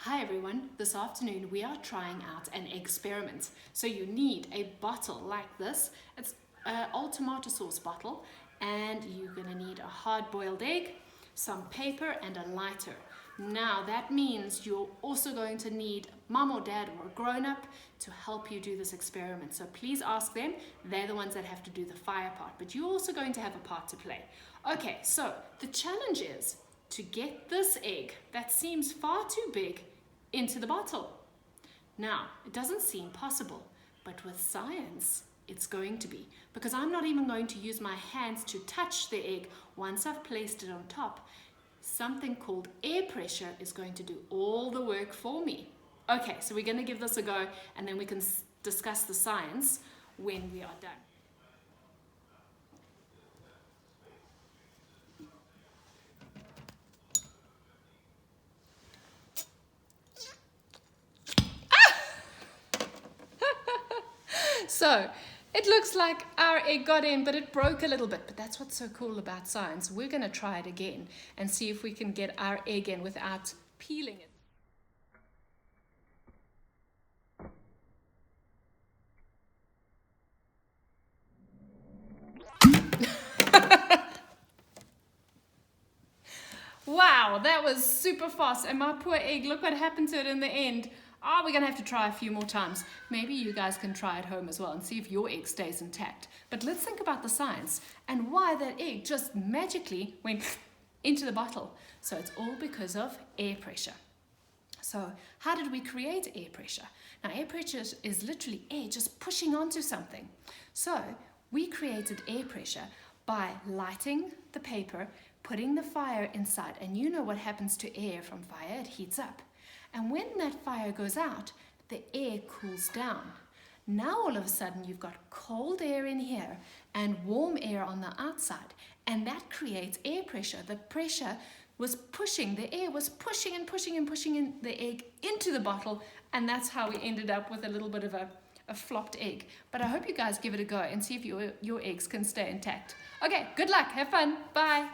Hi everyone, this afternoon we are trying out an experiment. So you need a bottle like this. It's an old tomato sauce bottle, and you're going to need a hard-boiled egg, some paper and a lighter. Now that means you're also going to need mom or dad or a grown-up to help you do this experiment. So please ask them, they're the ones that have to do the fire part, but you're also going to have a part to play. Okay, so the challenge is to get this egg that seems far too big into the bottle. Now, it doesn't seem possible, but with science, it's going to be, because I'm not even going to use my hands to touch the egg once I've placed it on top. Something called air pressure is going to do all the work for me. Okay, so we're going to give this a go, and then we can discuss the science when we are done. So, it looks like our egg got in, but it broke a little bit. But that's what's so cool about science. We're going to try it again and see if we can get our egg in without peeling it. Wow, that was super fast. And my poor egg, look what happened to it in the end. Oh, we're going to have to try a few more times. Maybe you guys can try at home as well and see if your egg stays intact. But let's think about the science and why that egg just magically went into the bottle. So it's all because of air pressure. So how did we create air pressure? Now, air pressure is literally air just pushing onto something. So we created air pressure by lighting the paper, putting the fire inside, and you know what happens to air from fire, it heats up. And when that fire goes out, the air cools down. Now all of a sudden you've got cold air in here and warm air on the outside, and that creates air pressure. The pressure was pushing, the air was pushing and pushing and pushing in the egg into the bottle, and that's how we ended up with a little bit of a flopped egg. But I hope you guys give it a go and see if your eggs can stay intact. Okay, good luck, have fun, bye.